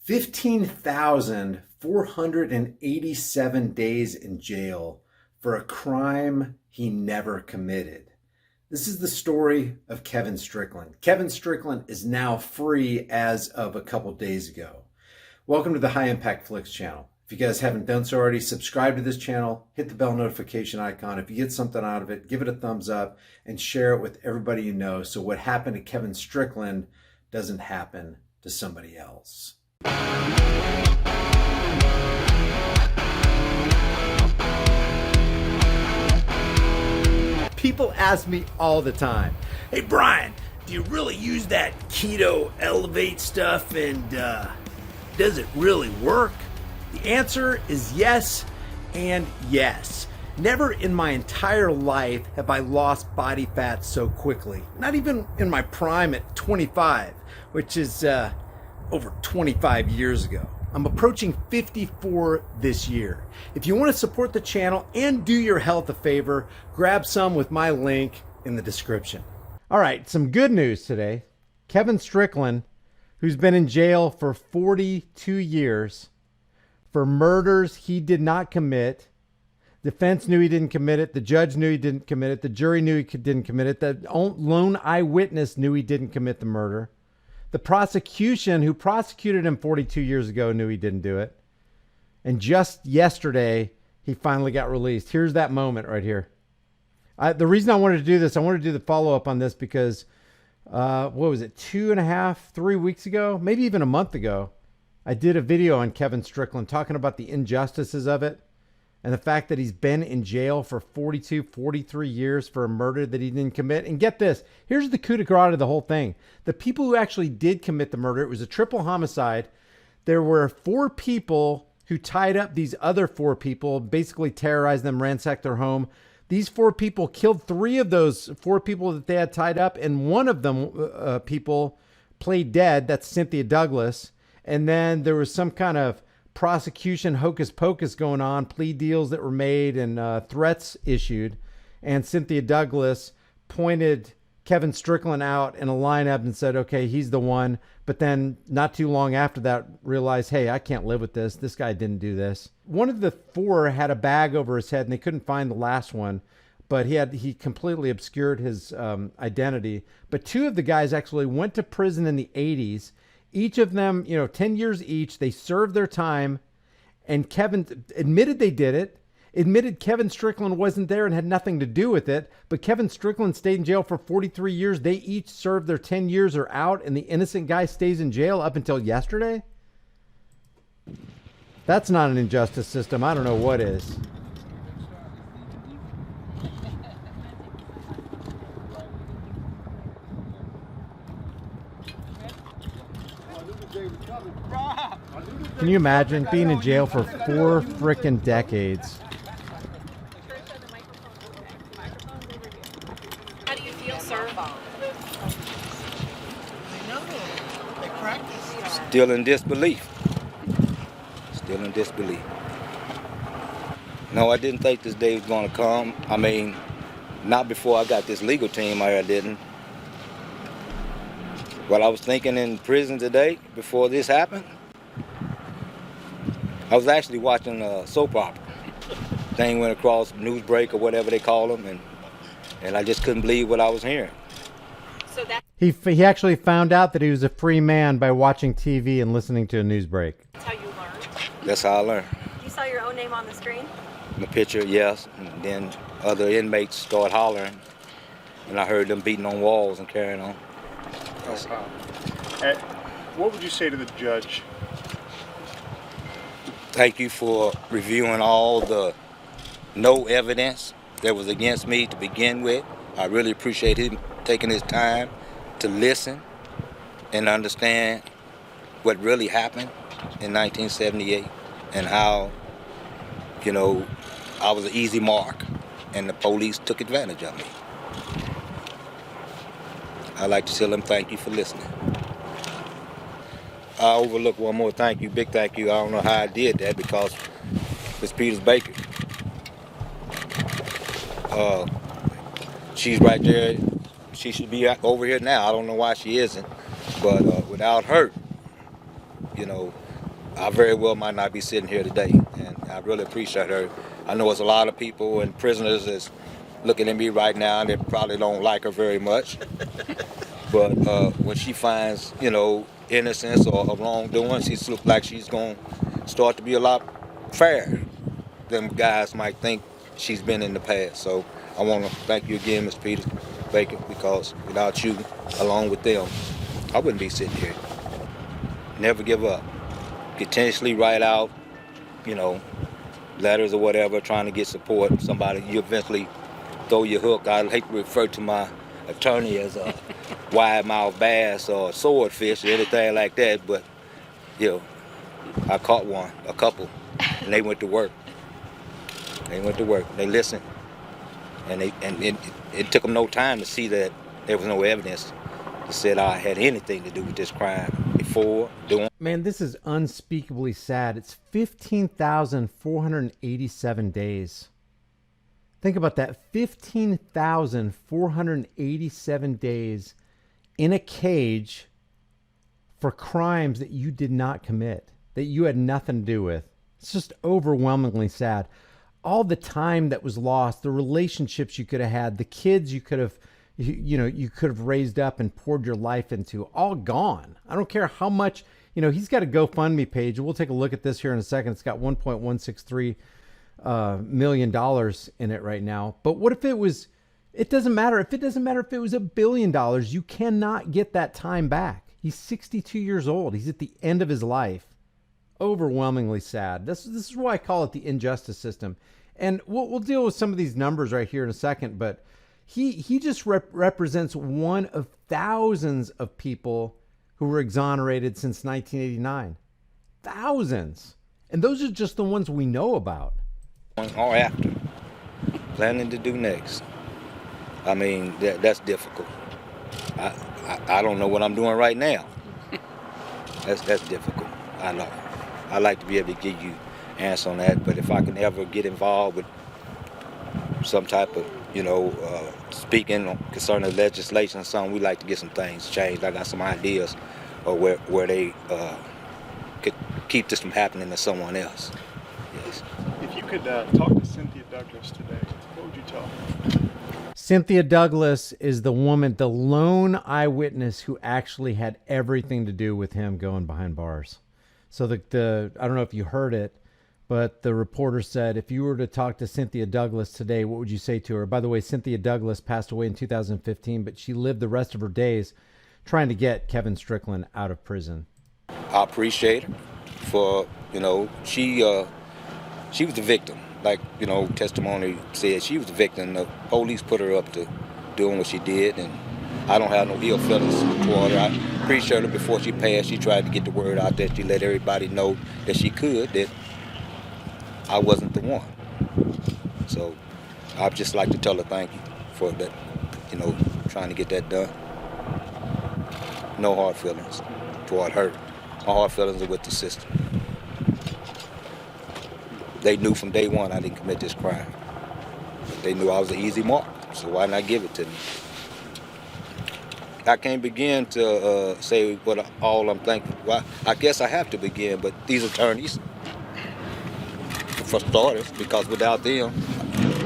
15,487 days in jail for a crime he never committed. This is the story of Kevin Strickland. Kevin Strickland is now free as of a couple days ago. Welcome to the High Impact Flicks channel. If you guys haven't done so already, subscribe to this channel, hit the bell notification icon. If you get something out of it, give it a thumbs up and share it with everybody you know so what happened to Kevin Strickland doesn't happen to somebody else. People ask me all the time, hey Brian, do you really use that keto elevate stuff and does it really work? The answer is yes and yes. Never in my entire life have I lost body fat so quickly. Not even in my prime at 25, which is over 25 years ago. I'm approaching 54 this year. If you want to support the channel and do your health a favor, grab some with my link in the description. All right, some good news today. Kevin Strickland, who's been in jail for 42 years for murders he did not commit. Defense knew he didn't commit it. The judge knew he didn't commit it. The jury knew he didn't commit it. The lone eyewitness knew he didn't commit the murder. The prosecution, who prosecuted him 42 years ago, knew he didn't do it. And just yesterday, he finally got released. Here's that moment right here. The reason I wanted to do this, I wanted to do the follow-up on this because, what was it, 2.5, 3 weeks ago, maybe even a month ago, I did a video on Kevin Strickland talking about the injustices of it and the fact that he's been in jail for 42, 43 years for a murder that he didn't commit. And get this, here's the coup de grace of the whole thing. The people who actually did commit the murder, it was a triple homicide. There were 4 people who tied up these other 4 people, basically terrorized them, ransacked their home. These 4 people killed 3 of those 4 people that they had tied up, and one of them people played dead. That's Cynthia Douglas. And then there was some kind of prosecution hocus pocus going on, plea deals that were made and threats issued. And Cynthia Douglas pointed Kevin Strickland out in a lineup and said, okay, he's the one. But then not too long after that realized, hey, I can't live with this. This guy didn't do this. One of the 4 had a bag over his head and they couldn't find the last one, but he completely obscured his identity. But 2 of the guys actually went to prison in the 80s. Each of them, 10 years each. They served their time, and Kevin admitted they did it, admitted Kevin Strickland wasn't there and had nothing to do with it, but Kevin Strickland stayed in jail for 43 years. They each served their 10 years or out, and the innocent guy stays in jail up until yesterday? That's not an injustice system. I don't know what is. Can you imagine being in jail for 4 frickin' decades? How do you feel, sir? Still in disbelief. Still in disbelief. No, I didn't think this day was going to come. I mean, not before I got this legal team, I didn't. What I was thinking in prison today, before this happened, I was actually watching a soap opera. Thing went across Newsbreak or whatever they call them, and I just couldn't believe what I was hearing. So that He actually found out that he was a free man by watching TV and listening to a news break. that's how you learned. That's how I learned. You saw your own name on the screen? My picture, yes, and then other inmates started hollering, and I heard them beating on walls and carrying on. What would you say to the judge? Thank you for reviewing all the no evidence that was against me to begin with. I really appreciate him taking his time to listen and understand what really happened in 1978 and how, I was an easy mark and the police took advantage of me. I'd like to tell him thank you for listening. I overlooked one more thank you, big thank you. I don't know how I did that because Miss Peters Baker. She's right there. She should be over here now. I don't know why she isn't. But without her, I very well might not be sitting here today, and I really appreciate her. I know there's a lot of people and prisoners that's looking at me right now, and they probably don't like her very much. But when she finds, innocence or wrongdoing, she looks like she's going to start to be a lot fairer than guys might think she's been in the past. So I want to thank you again, Mr. Peter Baker, because without you, along with them, I wouldn't be sitting here. Never give up. Continuously write out, letters or whatever, trying to get support. Somebody, you eventually throw your hook. I hate to refer to my attorney as a wide-mouthed bass or a swordfish or anything like that, but, I caught a couple, and they went to work. They listened, and it took them no time to see that there was no evidence that said I had anything to do with this crime before, doing. Man, this is unspeakably sad. It's 15,487 days. Think about that. 15,487 days in a cage for crimes that you did not commit, that you had nothing to do with. It's just overwhelmingly sad. All the time that was lost, the relationships you could have had, the kids you could have, you could have raised up and poured your life into, all gone. I don't care how much, he's got a GoFundMe page. We'll take a look at this here in a second. It's got $1.163 million in it right now. But what if it doesn't matter. If it doesn't matter if it was $1 billion, you cannot get that time back. He's 62 years old. He's at the end of his life. Overwhelmingly sad. This is why I call it the injustice system. And we'll deal with some of these numbers right here in a second, but he just represents one of thousands of people who were exonerated since 1989. Thousands. And those are just the ones we know about. Or after. Planning to do next. I mean, that's difficult. I don't know what I'm doing right now. That's difficult. I know. I like to be able to give you answer on that, but if I can ever get involved with some type of, speaking concerning legislation or something, we like to get some things changed. I got some ideas of where they could keep this from happening to someone else. Yes. If you could talk to Cynthia Douglas today, what would you tell her? Cynthia Douglas is the woman, the lone eyewitness who actually had everything to do with him going behind bars. So I don't know if you heard it, but the reporter said, if you were to talk to Cynthia Douglas today, what would you say to her? By the way, Cynthia Douglas passed away in 2015, but she lived the rest of her days trying to get Kevin Strickland out of prison. I appreciate her for, she was the victim. Like, testimony said, she was the victim. The police put her up to doing what she did, and I don't have no ill feelings toward her. I appreciate her. Before she passed, she tried to get the word out there. She let everybody know that she could, that I wasn't the one. So I'd just like to tell her thank you for that, trying to get that done. No hard feelings toward her. My hard feelings are with the system. They knew from day one I didn't commit this crime. They knew I was an easy mark, so why not give it to me? I can't begin to say what all I'm thankful. Well, I guess I have to begin, but these attorneys, for starters, because without them,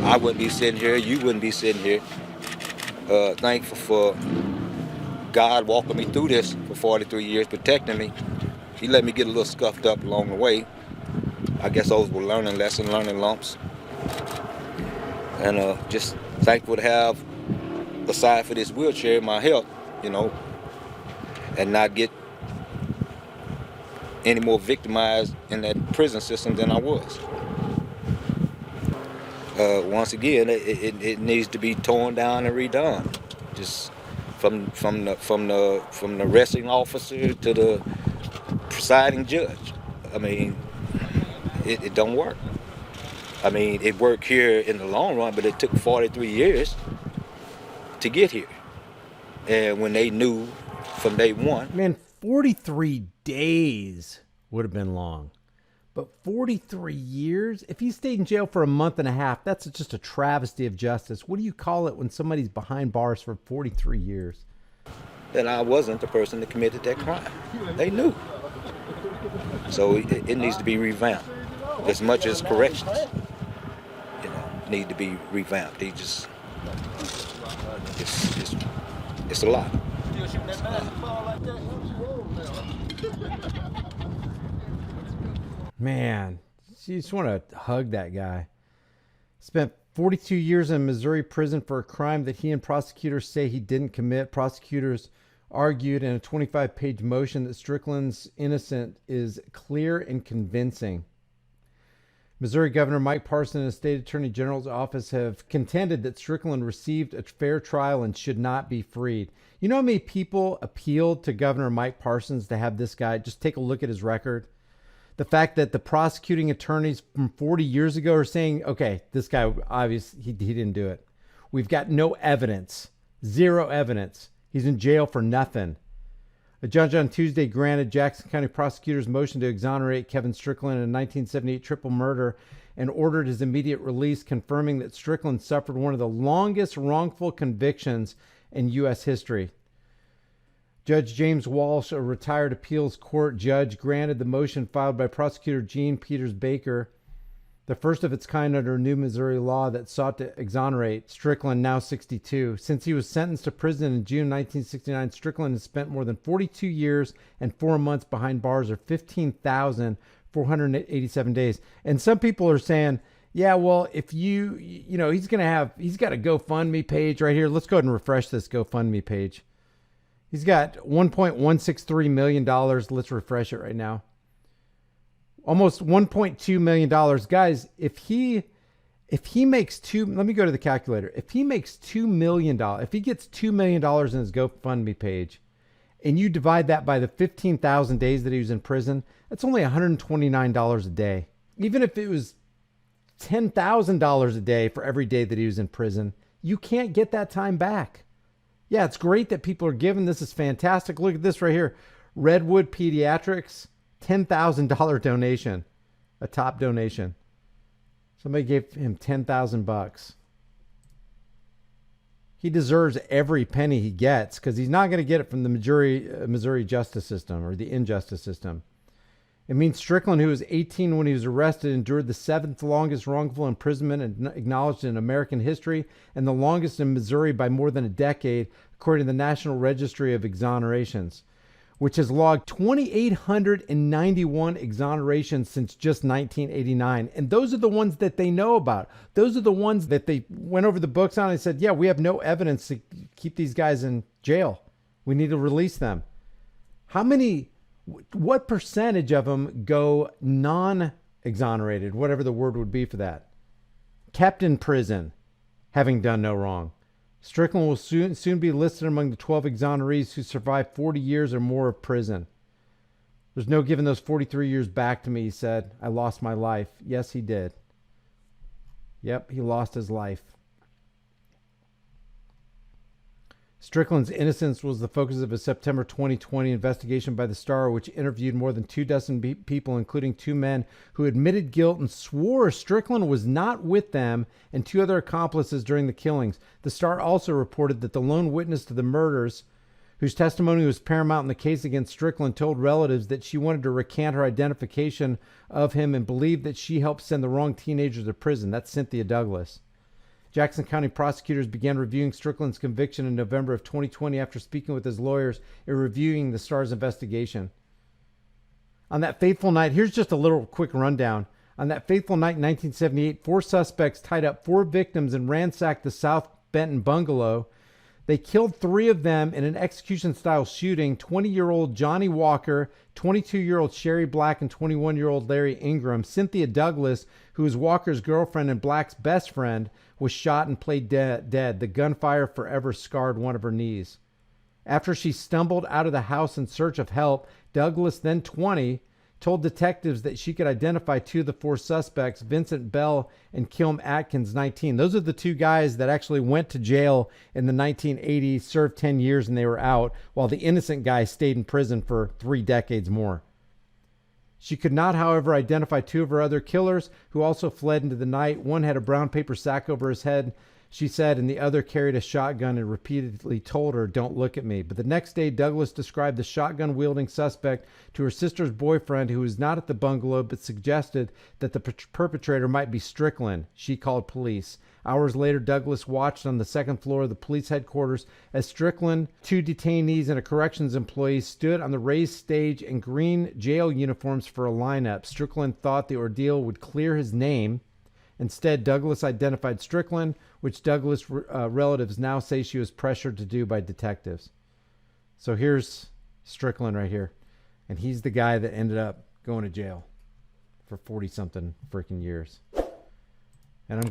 I wouldn't be sitting here, you wouldn't be sitting here. Thankful for God walking me through this for 43 years, protecting me. He let me get a little scuffed up along the way. I guess those were learning lessons, learning lumps. And just thankful to have, aside for this wheelchair, my health, and not get any more victimized in that prison system than I was. Once again, it needs to be torn down and redone. Just from the arresting officer to the presiding judge. I mean, it don't work. I mean, it worked here in the long run, but it took 43 years to get here. And when they knew from day one. Man, 43 days would have been long. But 43 years? If he stayed in jail for a month and a half, that's just a travesty of justice. What do you call it when somebody's behind bars for 43 years? That I wasn't the person that committed that crime. They knew. So it needs to be revamped as much as corrections. Need to be revamped. It's a lot. Man, you just want to hug that guy. Spent 42 years in Missouri prison for a crime that he and prosecutors say he didn't commit. Prosecutors argued in a 25-page motion that Strickland's innocent is clear and convincing. Missouri Governor Mike Parson and the State Attorney General's office have contended that Strickland received a fair trial and should not be freed. You know how many people appealed to Governor Mike Parsons to have this guy just take a look at his record? The fact that the prosecuting attorneys from 40 years ago are saying, okay, this guy, obviously, he didn't do it. We've got no evidence, zero evidence. He's in jail for nothing. A judge on Tuesday granted Jackson County prosecutors' motion to exonerate Kevin Strickland in a 1978 triple murder and ordered his immediate release, confirming that Strickland suffered one of the longest wrongful convictions in U.S. history. Judge James Walsh, a retired appeals court judge, granted the motion filed by prosecutor Gene Peters Baker, the first of its kind under new Missouri law that sought to exonerate Strickland, now 62. Since he was sentenced to prison in June 1969, Strickland has spent more than 42 years and 4 months behind bars, or 15,487 days. And some people are saying, yeah, well, if he's got a GoFundMe page right here. Let's go ahead and refresh this GoFundMe page. He's got $1.163 million. Let's refresh it right now. Almost $1.2 million. Guys, if he makes let me go to the calculator. If he makes $2 million, if he gets $2 million in his GoFundMe page, and you divide that by the 15,000 days that he was in prison, that's only $129 a day. Even if it was $10,000 a day for every day that he was in prison, you can't get that time back. Yeah, it's great that people are giving. This is fantastic. Look at this right here. Redwood Pediatrics, $10,000 donation, a top donation. Somebody gave him $10,000. He deserves every penny he gets because he's not going to get it from the Missouri justice system or the injustice system. It means Strickland, who was 18 when he was arrested, endured the 7th longest wrongful imprisonment acknowledged in American history and the longest in Missouri by more than a decade, according to the National Registry of Exonerations, which has logged 2,891 exonerations since just 1989. And those are the ones that they know about. Those are the ones that they went over the books on and said, yeah, we have no evidence to keep these guys in jail. We need to release them. What percentage of them go non-exonerated, whatever the word would be for that? Kept in prison, having done no wrong. Strickland will soon be listed among the 12 exonerees who survived 40 years or more of prison. There's no giving those 43 years back to me, he said. I lost my life. Yes, he did. Yep, he lost his life. Strickland's innocence was the focus of a September 2020 investigation by the Star, which interviewed more than 24 people, including 2 men who admitted guilt and swore Strickland was not with them and 2 other accomplices during the killings. The Star also reported that the lone witness to the murders, whose testimony was paramount in the case against Strickland, told relatives that she wanted to recant her identification of him and believed that she helped send the wrong teenagers to prison. That's Cynthia Douglas. Jackson County prosecutors began reviewing Strickland's conviction in November of 2020 after speaking with his lawyers and reviewing the Star's investigation. On that fateful night, here's just a little quick rundown. On that fateful night in 1978, 4 suspects tied up 4 victims and ransacked the South Benton bungalow. They killed 3 of them in an execution-style shooting: 20-year-old Johnny Walker, 22-year-old Sherry Black, and 21-year-old Larry Ingram. Cynthia Douglas, who was Walker's girlfriend and Black's best friend, was shot and played dead. The gunfire forever scarred one of her knees. After she stumbled out of the house in search of help, Douglas, then 20, told detectives that she could identify 2 of the 4 suspects, Vincent Bell and Kilm Atkins, 19. Those are the 2 guys that actually went to jail in the 1980s, served 10 years, and they were out, while the innocent guy stayed in prison for 3 decades more. She could not, however, identify 2 of her other killers, who also fled into the night. One had a brown paper sack over his head. she said, and the other carried a shotgun and repeatedly told her, "Don't look at me." But the next day, Douglas described the shotgun-wielding suspect to her sister's boyfriend, who was not at the bungalow, but suggested that the perpetrator might be Strickland. She called police. Hours later, Douglas watched on the second floor of the police headquarters as Strickland, 2 detainees, and a corrections employee stood on the raised stage in green jail uniforms for a lineup. Strickland thought the ordeal would clear his name. Instead, Douglas identified Strickland, which Douglas' relatives now say she was pressured to do by detectives. So here's Strickland right here. And he's the guy that ended up going to jail for 40-something freaking years. And I'm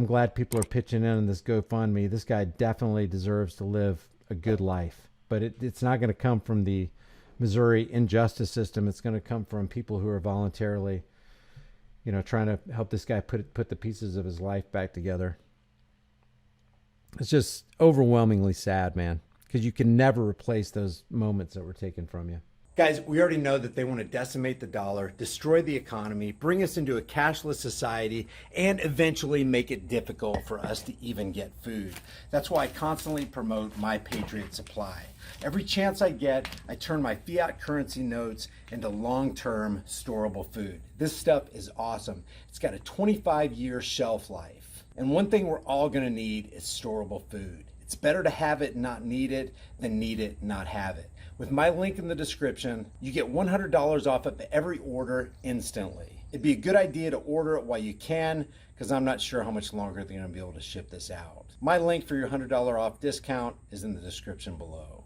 glad people are pitching in on this GoFundMe. This guy definitely deserves to live a good life. But it's not going to come from the Missouri injustice system. It's going to come from people who are voluntarily, trying to help this guy put the pieces of his life back together. It's just overwhelmingly sad, man, because you can never replace those moments that were taken from you. Guys, we already know that they want to decimate the dollar, destroy the economy, bring us into a cashless society, and eventually make it difficult for us to even get food. That's why I constantly promote My Patriot Supply. Every chance I get, I turn my fiat currency notes into long-term storable food. This stuff is awesome. It's got a 25-year shelf life. And one thing we're all going to need is storable food. It's better to have it and not need it than need it and not have it. With my link in the description, you get $100 off of every order instantly. It'd be a good idea to order it while you can, because I'm not sure how much longer they're going to be able to ship this out. My link for your $100 off discount is in the description below.